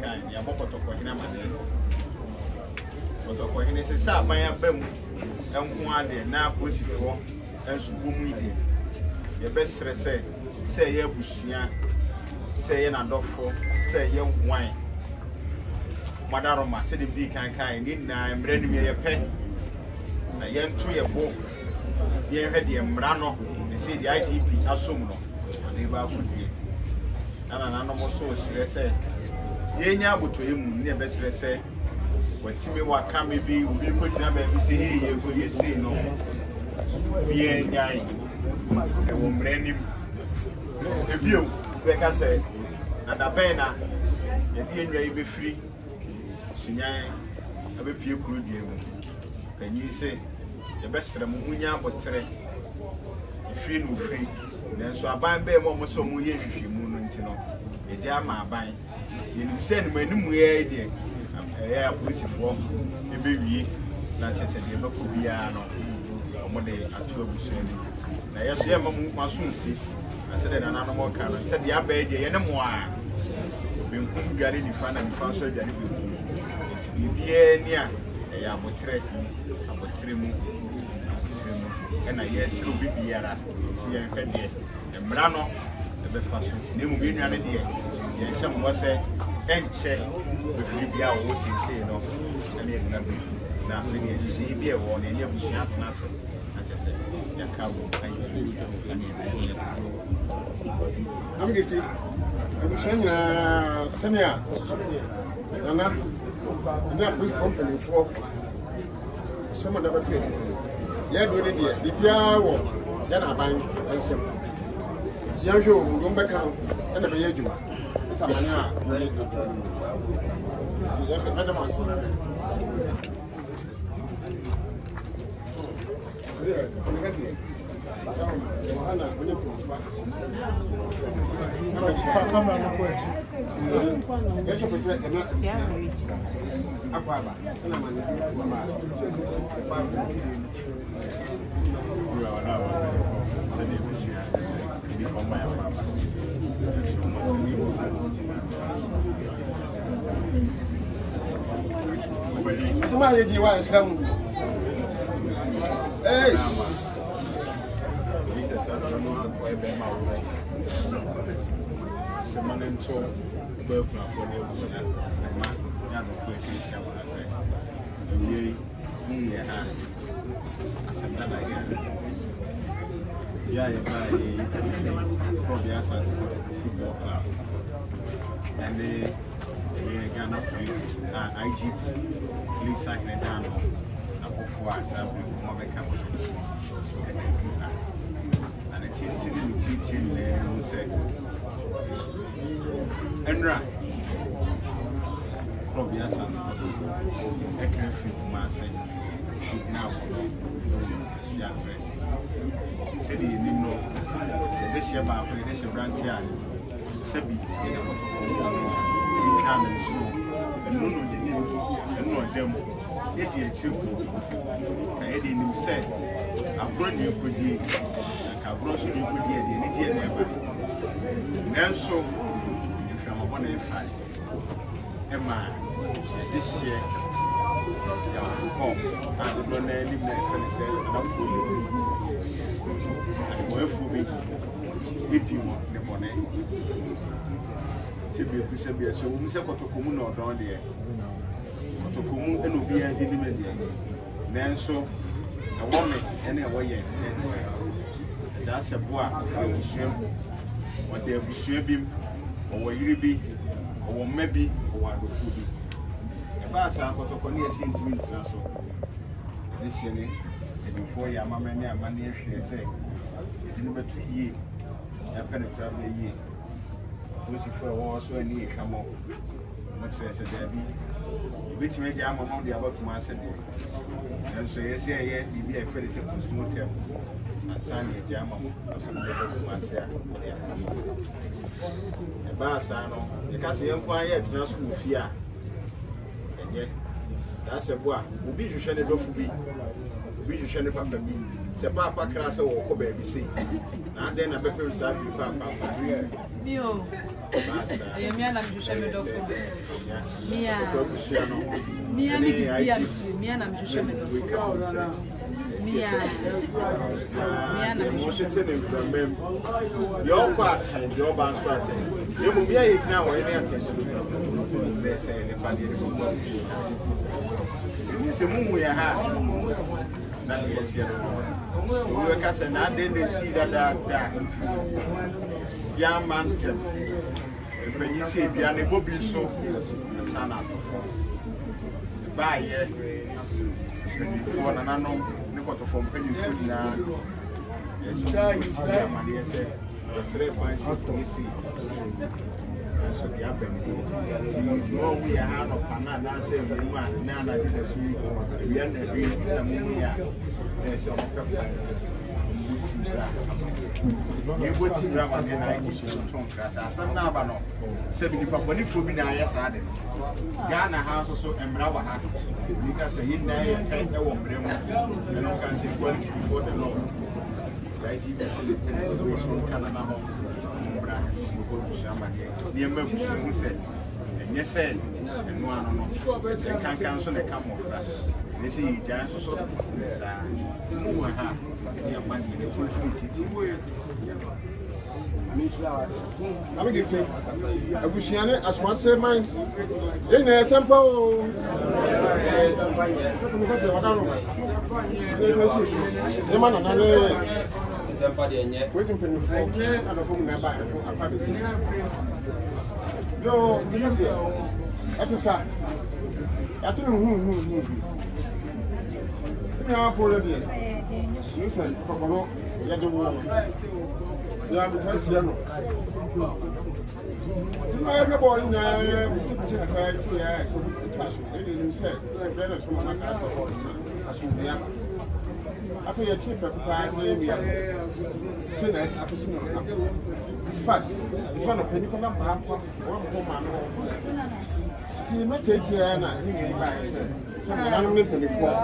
kan ya bokotoko hina mane bokotoko hina se sa ban abam enko ade na posifo enso bomu ide ye besre se ye abusua se ye nadofo se ye wan madaroma se de bi kan ni na mranim ye pe na ye nto ye bo ye hwede mra no se di IGP asom no ade ba kudie ana no mo so sire se ye nya aboto emu ne besre se watime waka me bi obi ko tina ba bi se ye ko ye se no bi nyai e wo mranim e bio be ka se na da ben na ye bi enwa ibe firi sunyan abe pie kuru die mu kanyi se ye besre mu hunya abotre free no free nanso aban be mo so mo ye hwehwemu no ntino e dia ma aban ye nim se no manimu ye de e apolisifoɔ e be wie na chese de ba ko bia no mo de atu abusu ni na ye so ye ma mu maso nsi na se de na no mo ka no se de aba de ye ne mo a benkum dware ni fa na mi fa so dware bi bia ni a e ya abotre mu ena yesiru bibiara si en hwede emra no e be fa so ne mu bi nwane de ye nsem wo se enche be firi bia wo sisi no ene na bi na afiri ye si bi e wo ne ye busia tena se na chese ya ka wo ayi ene ye am gifti abushanya semia nana ina push from penifo sema da batwe ya do ne de bibia wo ya na ban ensem tian hwe o ndo mbeka na be yaduma isa manya ne ya ka da mas ana kwenye kufa kama na kwetu kesho pesa hapa hapa sana mani mama tuma ye di wa islam eh semana nto ba kuna fo ne busia ma ya no fo ekesia bona se ye ni ya ha asemna na ya ba ye for the Asante Football Club and the Ghana Police IGP police sign down na ofo asabu mo be ka and the team le say Enra Club ya Asante e kan fi kuma se na afọ si atre se di ni no de se ba ko de se branch a se bi de ko ko kan so eno no didi eno dem e di echi ko na e di nim se abro ni ko di ka abro so ni ko di e di ni di na ba nanso if am bona e fa e ma this year ya ko and do na ni me fa se na fu and mo fu bi iti mo ne bone se bi so mu se kotokomu na odon de kotokomu eno bi ya di ni me de nanso e wo me ene wo ye ense da se bo a fu busua wo de busua bi wo yiri bi wo mma bi wo adofu bi Basa kotokoni esi ntimi ntina so this year ni before ya mama ni amane ehwe se ni betu yie ya pene kra be yie osi fo wo so ani ehamo mo tse se da bi bitime ja mama de abatuma se de enso yesi ye bibi e fere se postmortem asani ja mama so de abatuma se a basa no e ka se yenkwan ye tena so fi a that's a boy. Ubi you shane dofu bi. Ubi you shane papa bi. Se papa krasa wo ko baby say. Na den na bepe sa bi papa. Mio. Mia na mhwehwe me dofo. Mia me kitia mia na mhwehwe me dofo. Mia na mhwehwe tene mframem. Yo kwa and yo ban so attend. Emu mia yitina wo ene attention. Let's say the body is more. It is a mumu ya ha. Na yes ya. We ka say na dey dey see that ya mountain. If you see bia ne bobi so sana to. Ba ye. For na no ne ko to from penny food na. Yes, ya man yes. Yes, fancy policy. So the happen. Since more we are hand of Canada, say we want Nana did a few. We are the real Tamuya. There's some pepper. You put in Raman and I teach you to class. I said, Nabano 70 Papani Fubina. Yes, I did. Ghana house also and Brawa. Because a yin day and take a woman, and I can say quality before the law. Right, you can see the Canada home. The American said, and yes, said, and one can cancel the come off that. They say, Giants also, yes, to move a half, and your money in the I'm going to give you a Bushiane as one say mine. In a sample, the man another. Waiting for the phone, and the phone nearby. No, this year. That's a sign. That's a who. Listen, for Bono, you're the woman. You have the first year. Everybody now, after your tip, maybe sinners, in fact, if I'm a penny, one woman, you may take here and I think by so I'm living before.